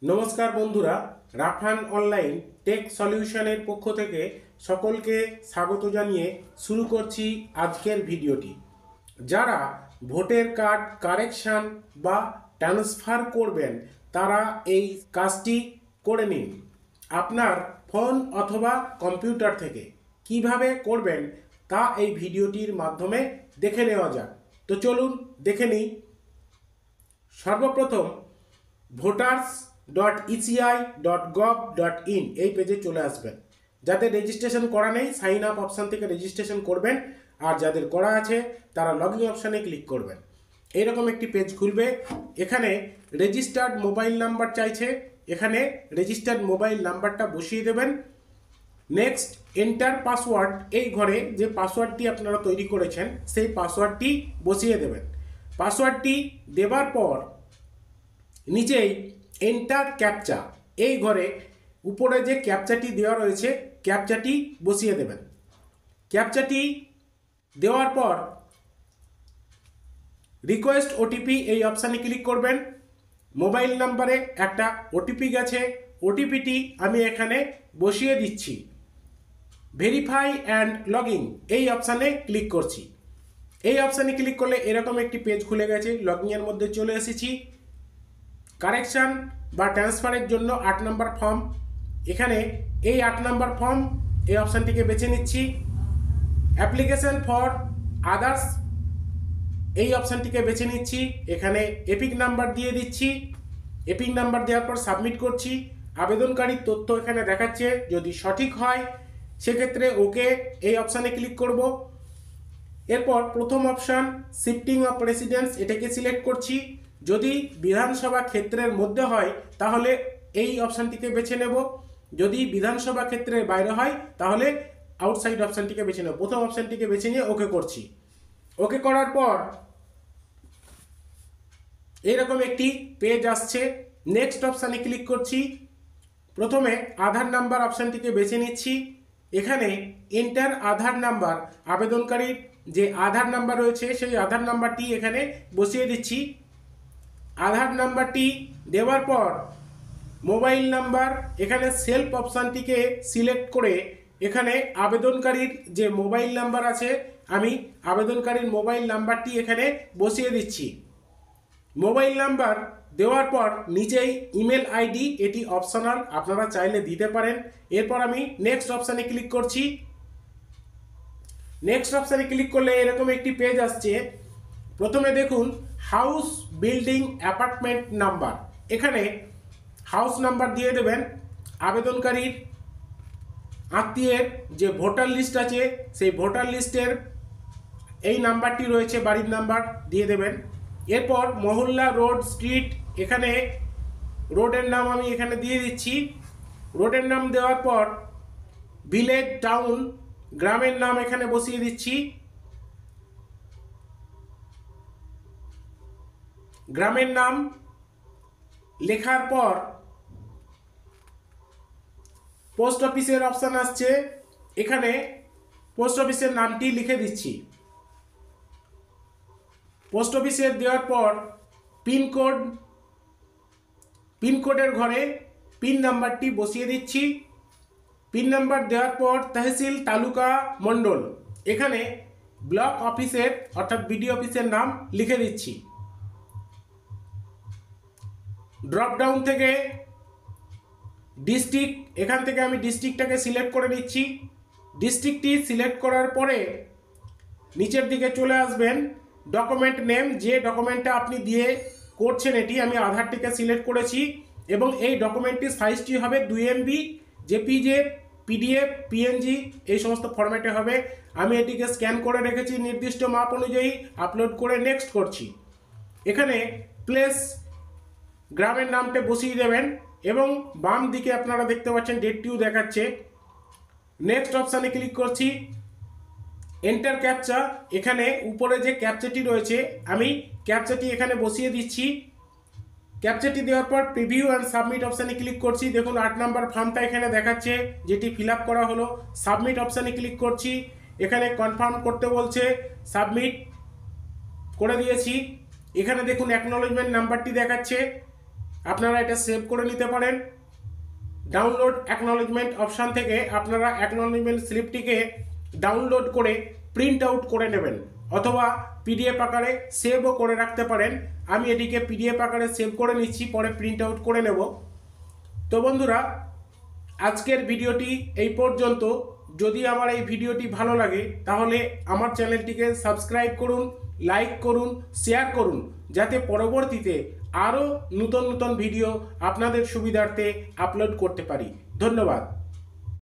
নমস্কার বন্ধুরা, Rafan online take সলিউশনের পক্ষ থেকে সকলকে স্বাগত জানিয়ে শুরু করছি আজকের ভিডিওটি। যারা ভোটার কার্ড কারেকশান বা ট্রান্সফার করবেন তারা এই কাজটি করে নিন আপনার ফোন অথবা কম্পিউটার থেকে। কিভাবে করবেন তা এই ভিডিওটির মাধ্যমে দেখে নেওয়া যাক। তো চলুন দেখে নিই। সর্বপ্রথম voters.eci.gov.in এই পেজে চলে আসবেন। যাদের রেজিস্ট্রেশন করা নেই সাইন আপ অপশান থেকে রেজিস্ট্রেশন করবেন, আর যাদের করা আছে তারা লগইন অপশানে ক্লিক করবেন। এইরকম একটি পেজ খুলবে। এখানে রেজিস্টার্ড মোবাইল নাম্বার চাইছে, এখানে রেজিস্টার্ড মোবাইল নাম্বারটা বসিয়ে দেবেন। নেক্সট এন্টার পাসওয়ার্ড, এই ঘরে যে পাসওয়ার্ডটি আপনারা তৈরি করেছেন সেই পাসওয়ার্ডটি বসিয়ে দেবেন। পাসওয়ার্ডটি দেবার পর নিচেই এন্টার ক্যাপচা, এই ঘরে উপরে যে ক্যাপচাটি দেওয়া রয়েছে ক্যাপচাটি বসিয়ে দেবেন। ক্যাপচাটি দেওয়ার পর রিকোয়েস্ট ওটিপি এই অপশানে ক্লিক করবেন। মোবাইল নাম্বারে একটা ওটিপি গেছে, ওটিপিটি আমি এখানে বসিয়ে দিচ্ছি। ভেরিফাই অ্যান্ড লগ ইন এই অপশানে ক্লিক করছি। এই অপশানে ক্লিক করলে এরকম একটি পেজ খুলে গেছে। লগ ইনের মধ্যে চলে এসেছি। কারেকশান বা ট্রান্সফারের জন্য 8 নম্বর ফর্ম, এখানে এই 8 নম্বর ফর্ম এই অপশানটিকে বেছে নিচ্ছি। অ্যাপ্লিকেশন ফর আদার্স এই অপশানটিকে বেছে নিচ্ছি। এখানে এপিক নাম্বার দিয়ে দিচ্ছি। এপিক নাম্বার দেওয়ার পর সাবমিট করছি। আবেদনকারীর তথ্য এখানে দেখাচ্ছে, যদি সঠিক হয় সেক্ষেত্রে ওকে এই অপশানে ক্লিক করব। এরপর প্রথম অপশান শিফটিং অফ রেসিডেন্স, এটাকে সিলেক্ট করছি। যদি বিধানসভা ক্ষেত্রের মধ্যে হয় তাহলে এই অপশানটিকে বেছে নেব, যদি বিধানসভা ক্ষেত্রের বাইরে হয় তাহলে আউটসাইড অপশানটিকে বেছে নেব। প্রথম অপশানটিকে বেছে নিয়ে ওকে করছি। ওকে করার পর এইরকম একটি পেজ আসছে। নেক্সট অপশানে ক্লিক করছি। প্রথমে আধার নাম্বার অপশানটিকে বেছে নিচ্ছি। এখানে এন্টার আধার নাম্বার, আবেদনকারীর যে আধার নাম্বার রয়েছে সেই আধার নাম্বারটি এখানে বসিয়ে দিচ্ছি। আধার নাম্বারটি দেওয়ার পর মোবাইল নাম্বার, এখানে সেলফ অপশানটিকে সিলেক্ট করে এখানে আবেদনকারীর যে মোবাইল নাম্বার আছে আমি আবেদনকারীর মোবাইল নাম্বারটি এখানে বসিয়ে দিচ্ছি। মোবাইল নাম্বার দেওয়ার পর নিচেই ইমেল আইডি, এটি অপশনাল, আপনারা চাইলে দিতে পারেন। এরপর আমি নেক্সট অপশানে ক্লিক করছি। নেক্সট অপশানে ক্লিক করলে এরকম একটি পেজ আসছে। প্রথমে দেখুন হাউস বিল্ডিং অ্যাপার্টমেন্ট নাম্বার, এখানে হাউস নাম্বার দিয়ে দেবেন। আবেদনকারীর আত্মীয়ের যে ভোটার লিস্ট আছে সেই ভোটার লিস্টের এই নাম্বারটি রয়েছে, বাড়ির নাম্বার দিয়ে দেবেন। এরপর মহল্লা, রোড, স্ট্রিট, এখানে রোডের নাম আমি এখানে দিয়ে দিচ্ছি। রোডের নাম দেওয়ার পর ভিলেজ, টাউন, গ্রামের নাম এখানে বসিয়ে দিচ্ছি। গ্রামের নাম লেখার পর পোস্ট অফিসের অপশান আসছে, এখানে পোস্ট অফিসের নামটি লিখে দিচ্ছি। পোস্ট অফিসের দেওয়ার পর পিনকোড, পিনকোডের ঘরে পিন নাম্বারটি বসিয়ে দিচ্ছি। পিন নাম্বার দেওয়ার পর তহসিল, তালুকা, মণ্ডল, এখানে ব্লক অফিসের অর্থাৎ বিডিও অফিসের নাম লিখে দিচ্ছি। ড্রপ ডাউন থেকে ডিস্ট্রিক্ট, এখান থেকে আমি ডিস্ট্রিক্টটাকে সিলেক্ট করে নিচ্ছি। ডিস্ট্রিক্টটি সিলেক্ট করার পরে নিচের দিকে চলে আসবেন। ডকুমেন্ট নেম, যে ডকুমেন্টটা আপনি দিয়ে করছেন, এটি আমি আধারটিকে সিলেক্ট করেছি এবং এই ডকুমেন্টটির সাইজটি হবে 2 MB, জেপিজে, পিডিএফ, পিএনজি এই সমস্ত ফরম্যাটে হবে। আমি এটিকে স্ক্যান করে রেখেছি নির্দিষ্ট মাপ অনুযায়ী, আপলোড করে নেক্সট করছি। এখানে প্লেস, গ্রামের নামটা বসিয়ে দেবেন এবং বাম দিকে আপনারা দেখতে পাচ্ছেন ডেটটিও দেখাচ্ছে। নেক্সট অপশানে ক্লিক করছি। এন্টার ক্যাপচা, এখানে উপরে যে ক্যাপচাটি রয়েছে আমি ক্যাপচাটি এখানে বসিয়ে দিচ্ছি। ক্যাপচাটি দেওয়ার পর প্রিভিউ অ্যান্ড সাবমিট অপশানে ক্লিক করছি। দেখুন 8 নম্বর ফর্মটা এখানে দেখাচ্ছে যেটি ফিল আপ করা হলো। সাবমিট অপশানে ক্লিক করছি। এখানে কনফার্ম করতে বলছে, সাবমিট করে দিয়েছি। এখানে দেখুন অ্যাকনোলেজমেন্ট নাম্বারটি দেখাচ্ছে, আপনারা এটা সেভ করে নিতে পারেন। ডাউনলোড অ্যাকনলেজমেন্ট অপশান থেকে আপনারা অ্যাকনলেজমেন্ট স্লিপটিকে ডাউনলোড করে প্রিন্ট আউট করে নেবেন, অথবা পিডিএফ আকারে সেভও করে রাখতে পারেন। আমি এটিকে পিডিএফ আকারে সেভ করে নিচ্ছি, পরে প্রিন্ট আউট করে নেব। তো বন্ধুরা, আজকের ভিডিওটি এই পর্যন্ত। যদি আমার এই ভিডিওটি ভালো লাগে তাহলে আমার চ্যানেলটিকে সাবস্ক্রাইব করুন, লাইক করুন, শেয়ার করুন, যাতে পরবর্তীতে আরও নতুন নতুন ভিডিও আপনাদের সুবিধার্থে আপলোড করতে পারি। ধন্যবাদ।